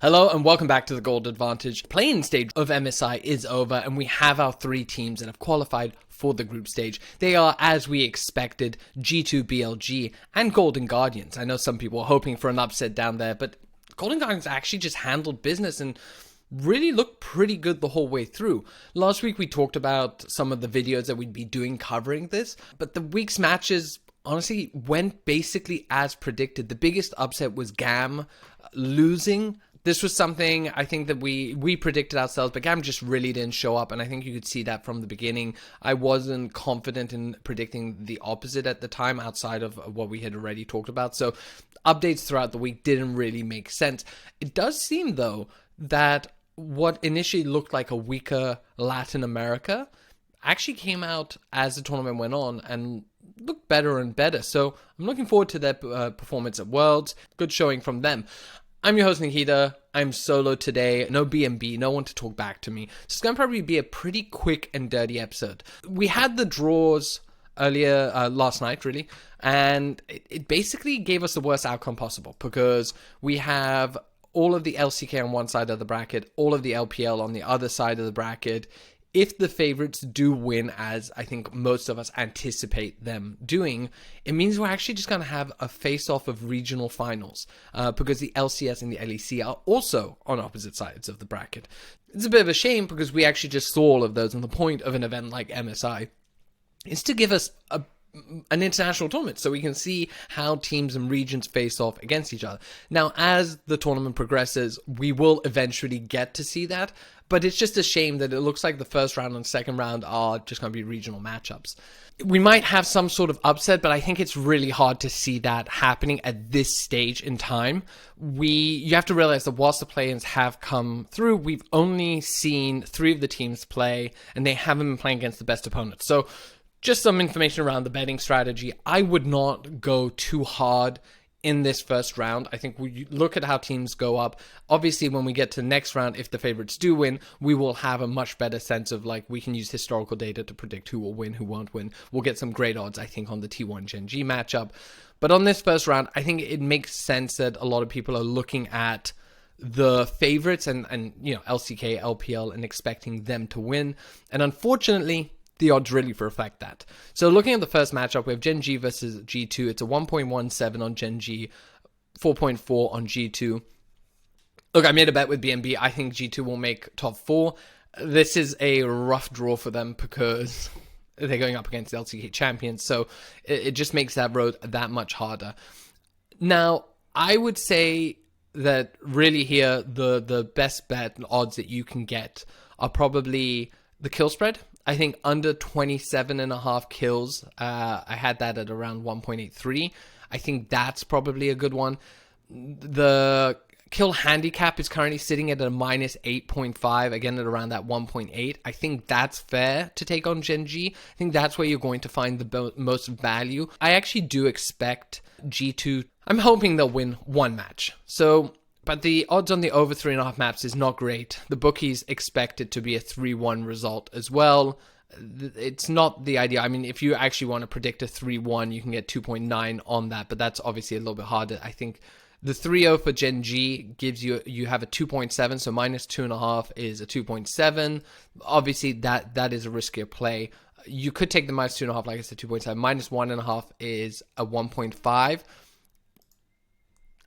Hello and welcome back to the Gold Advantage. Play-in stage of MSI is over and we have our three teams that have qualified for the group stage. They are, as we expected, G2, BLG, and Golden Guardians. I know some people are hoping for an upset down there, but Golden Guardians actually just handled business and really looked pretty good the whole way through. Last week we talked about some of the videos that we'd be doing covering this, but the week's matches honestly went basically as predicted. The biggest upset was GAM losing. This was something I think that we predicted ourselves, but GAM just really didn't show up, and I think you could see that from the beginning. I wasn't confident in predicting the opposite at the time outside of what we had already talked about, so updates throughout the week didn't really make sense. It does seem, though, that what initially looked like a weaker Latin America actually came out as the tournament went on and looked better and better, so I'm looking forward to their performance at Worlds. Good showing from them. I'm your host, Nikita. I'm solo today. No BNB, no one to talk back to me. So it's going to probably be a pretty quick and dirty episode. We had the draws earlier, last night, really, and it basically gave us the worst outcome possible because we have all of the LCK on one side of the bracket, all of the LPL on the other side of the bracket. If the favorites do win, as I think most of us anticipate them doing, it means we're actually just going to have a face-off of regional finals because the LCS and the LEC are also on opposite sides of the bracket. It's a bit of a shame because we actually just saw all of those, and the point of an event like MSI is to give us an international tournament so we can see how teams and regions face off against each other. Now, as the tournament progresses, we will eventually get to see that, but it's just a shame that it looks like the first round and second round are just going to be regional matchups. We might have some sort of upset, but I think it's really hard to see that happening at this stage in time. You have to realize that whilst the play-ins have come through, we've only seen 3 of the teams play, and they haven't been playing against the best opponents. So just some information around the betting strategy. I would not go too hard in this first round. I think we look at how teams go up. Obviously, when we get to the next round, if the favorites do win, we will have a much better sense of, like, we can use historical data to predict who will win, who won't win. We'll get some great odds, I think, on the T1 Gen.G matchup. But on this first round, I think it makes sense that a lot of people are looking at the favorites and you know, LCK, LPL, and expecting them to win. And unfortunately, the odds really reflect that. So looking at the first matchup, we have Gen.G versus G2. It's a 1.17 on Gen.G, 4.4 on G2. Look, I made a bet with BNB. I think G2 will make top 4. This is a rough draw for them because they're going up against the LCK champions. So it just makes that road that much harder. Now, I would say that really here, the best bet and odds that you can get are probably the kill spread. I think under 27.5 kills, I had that at around 1.83. I think that's probably a good one. The kill handicap is currently sitting at a minus 8.5, again at around that 1.8. I think that's fair to take on Gen.G. I think that's where you're going to find the most value. I actually do expect G2. I'm hoping they'll win one match. But the odds on the over 3.5 maps is not great. The bookies expect it to be a 3-1 result as well. It's not the idea. I mean, if you actually want to predict a 3-1, you can get 2.9 on that, but that's obviously a little bit harder. I think the 3-0 for Gen.G gives you have a 2.7, so minus 2.5 is a 2.7. Obviously, that is a riskier play. You could take the minus 2.5, like I said, 2.7. Minus 1.5 is a 1.5. I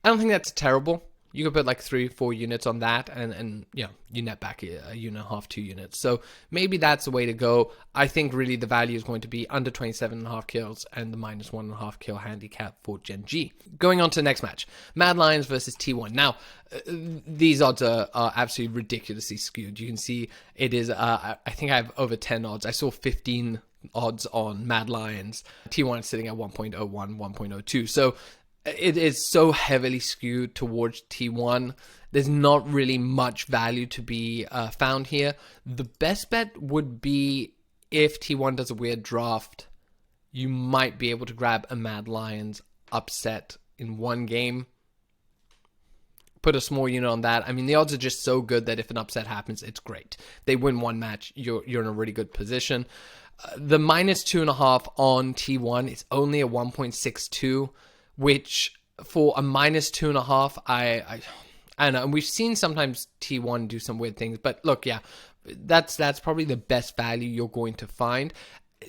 don't think that's terrible. You could put like 3-4 units on that and you know, you net back a unit and a half, 2 units. So maybe that's the way to go. I think really the value is going to be under 27.5 kills and the minus 1.5 kill handicap for Gen.G. Going on to the next match, Mad Lions versus T1. Now, these odds are absolutely ridiculously skewed. You can see it is, I think I have over 10 odds. I saw 15 odds on Mad Lions. T1 is sitting at 1.01, 1.02. So it is so heavily skewed towards T1. There's not really much value to be found here. The best bet would be if T1 does a weird draft, you might be able to grab a Mad Lions upset in one game. Put a small unit on that. I mean, the odds are just so good that if an upset happens, it's great. They win one match, you're in a really good position. The minus 2.5 on T1 is only a 1.62. Which for a minus 2.5, I And we've seen sometimes T1 do some weird things, but look, yeah, that's probably the best value you're going to find.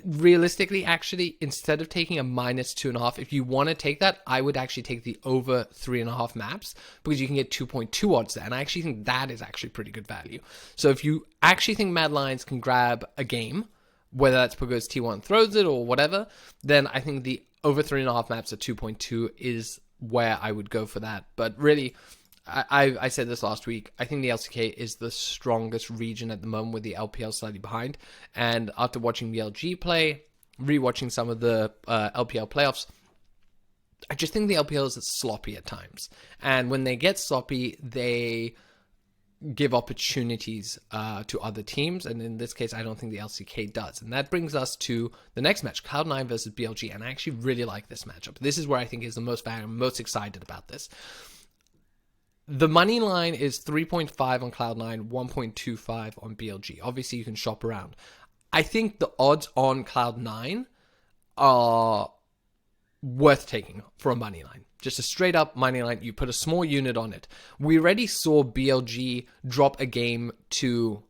Realistically, actually, instead of taking a -2.5, if you want to take that, I would actually take the over 3.5 maps, because you can get 2.2 odds there, and I actually think that is actually pretty good value. So if you actually think Mad Lions can grab a game, whether that's because T1 throws it or whatever, then I think the over 3.5 maps at 2.2 is where I would go for that. But really, I said this last week, I think the LCK is the strongest region at the moment, with the LPL slightly behind. And after watching the LG play, rewatching some of the LPL playoffs, I just think the LPL is sloppy at times. And when they get sloppy, they give opportunities to other teams. And in this case, I don't think the LCK does. And that brings us to the next match, Cloud9 versus BLG. And I actually really like this matchup. This is where I think is the most value. I'm most excited about this. The money line is 3.5 on Cloud9, 1.25 on BLG. Obviously, you can shop around. I think the odds on Cloud9 are worth taking for a money line. Just a straight up money line. You put a small unit on it. We already saw BLG drop a game to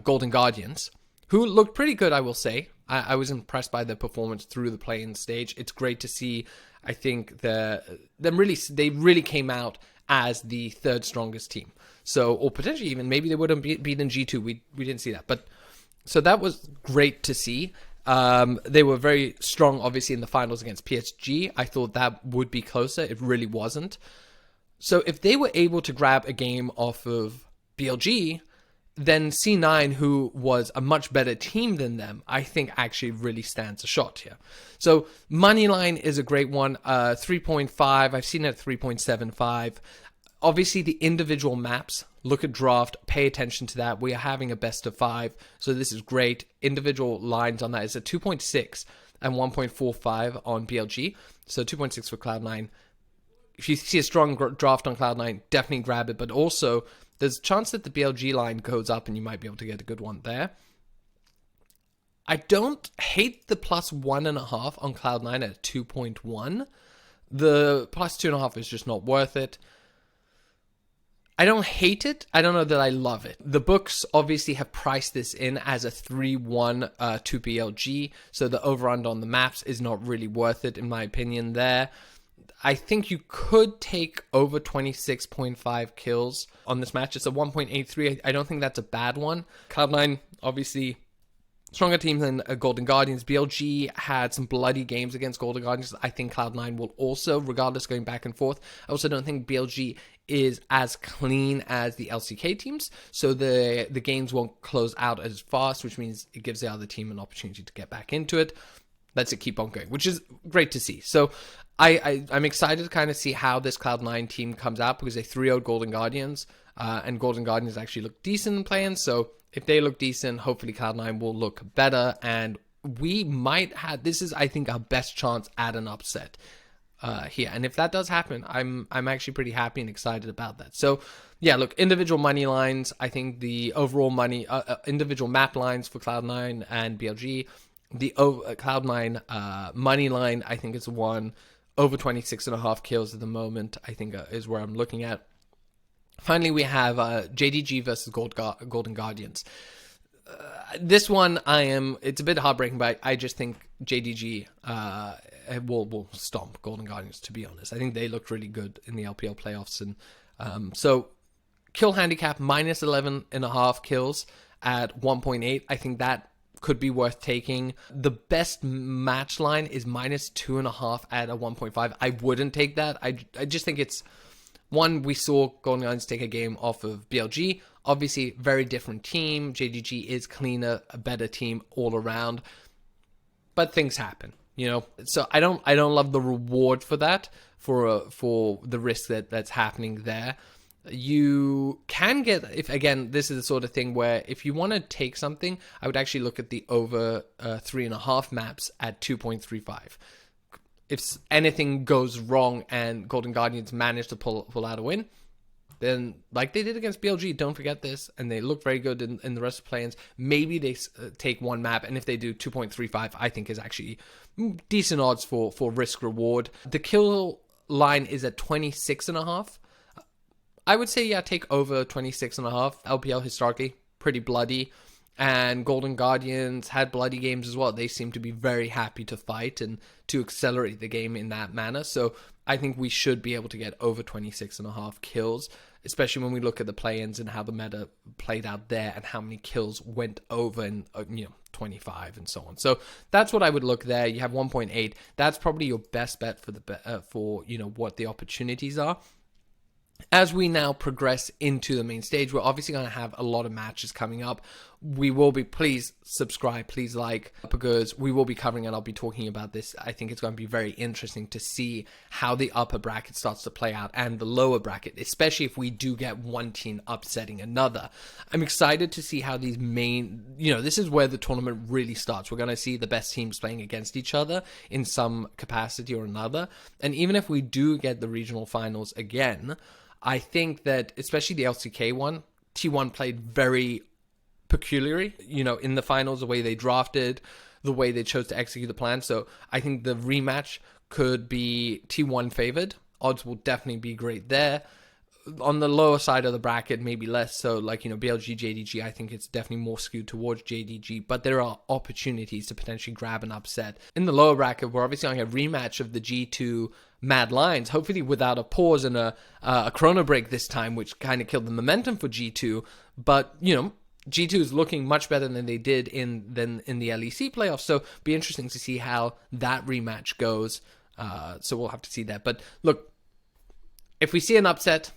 Golden Guardians, who looked pretty good, I will say. I was impressed by their performance through the play-in stage. It's great to see. I think they really came out as the third strongest team. So, or potentially even, maybe they would have beaten G2. We didn't see that. But so that was great to see. They were very strong, obviously, in the finals against PSG. I thought that would be closer. It really wasn't. So if they were able to grab a game off of BLG, then C9, who was a much better team than them, I think actually really stands a shot here. So Moneyline is a great one. 3.5. I've seen it at 3.75. Obviously, the individual maps, look at draft, pay attention to that. We are having a best of 5, so this is great. Individual lines on that is a 2.6 and 1.45 on BLG. So 2.6 for Cloud9. If you see a strong draft on Cloud9, definitely grab it. But also, there's a chance that the BLG line goes up and you might be able to get a good one there. I don't hate the plus 1.5 on Cloud9 at 2.1. The plus 2.5 is just not worth it. I don't hate it. I don't know that I love it. The books obviously have priced this in as a 3-1 to BLG, so the over-under on the maps is not really worth it, in my opinion, there. I think you could take over 26.5 kills on this match. It's a 1.83. I don't think that's a bad one. Cloud9, obviously, stronger team than Golden Guardians. BLG had some bloody games against Golden Guardians. I think Cloud9 will also, regardless, going back and forth. I also don't think BLG is as clean as the LCK teams, so the games won't close out as fast, which means it gives the other team an opportunity to get back into it. Lets it keep on going, which is great to see. So I'm excited to kind of see how this Cloud9 team comes out, because they 3-0'd Golden Guardians, and Golden Guardians actually look decent in playing. So if they look decent, hopefully Cloud9 will look better, and we might have, this is, I think, our best chance at an upset here. And if that does happen, I'm actually pretty happy and excited about that. So yeah, look, individual money lines, I think the overall money, individual map lines for Cloud9 and BLG, the Cloud9 money line, I think, is one. Over 26.5 kills at the moment, I think, is where I'm looking at. Finally, we have JDG versus Golden Guardians. This one, it's a bit heartbreaking, but I just think JDG will stomp Golden Guardians, to be honest. I think they looked really good in the LPL playoffs. And so, kill handicap, minus 11.5 kills at 1.8. I think that could be worth taking. The best match line is minus 2.5 at a 1.5. I wouldn't take that. I just think it's, one, we saw Golden Guardians take a game off of BLG. Obviously, very different team. JDG is cleaner, a better team all around. But things happen, you know. So I don't love the reward for that, for the risk that's happening there. You can get, if again, this is the sort of thing where if you want to take something, I would actually look at the over 3.5 maps at 2.35. If anything goes wrong and Golden Guardians manage to pull out a win, then like they did against BLG, don't forget this, and they look very good in the rest of the play-ins. Maybe they take one map, and if they do 2.35, I think is actually decent odds for risk reward. The kill line is at 26.5. I would say, yeah, take over 26.5. LPL historically, pretty bloody. And Golden Guardians had bloody games as well. They seem to be very happy to fight and to accelerate the game in that manner. So I think we should be able to get over 26.5 kills, especially when we look at the play-ins and how the meta played out there and how many kills went over in, 25 and so on. So that's what I would look there. You have 1.8. That's probably your best bet for what the opportunities are. As we now progress into the main stage, we're obviously going to have a lot of matches coming up. We will be, please subscribe, please like, because we will be covering it. I'll be talking about this. I think it's going to be very interesting to see how the upper bracket starts to play out and the lower bracket, especially if we do get one team upsetting another. I'm excited to see how these this is where the tournament really starts. We're going to see the best teams playing against each other in some capacity or another. And even if we do get the regional finals again, I think that, especially the LCK one, T1 played very peculiarly, in the finals, the way they drafted, the way they chose to execute the plan. So I think the rematch could be T1 favored. Odds will definitely be great there. On the lower side of the bracket, maybe less so, BLG, JDG, I think it's definitely more skewed towards JDG, but there are opportunities to potentially grab an upset. In the lower bracket, we're obviously going to have a rematch of the G2 Mad Lions, hopefully without a pause and a chrono break this time, which kind of killed the momentum for G2, but, G2 is looking much better than they did in the LEC playoffs, so be interesting to see how that rematch goes, so we'll have to see that. But look, if we see an upset,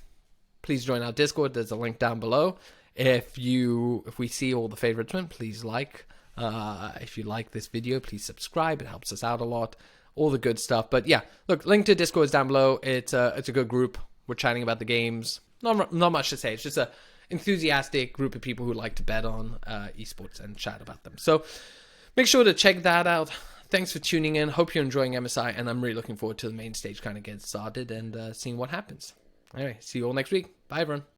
please join our Discord. There's a link down below. If we see all the favorites win, please like. If you like this video, please subscribe. It helps us out a lot. All the good stuff. But yeah, look, link to Discord is down below. It's a good group. We're chatting about the games. Not much to say. It's just a enthusiastic group of people who like to bet on esports and chat about them. So make sure to check that out. Thanks for tuning in. Hope you're enjoying MSI, and I'm really looking forward to the main stage kind of getting started and seeing what happens. Anyway, see you all next week. Bye, everyone.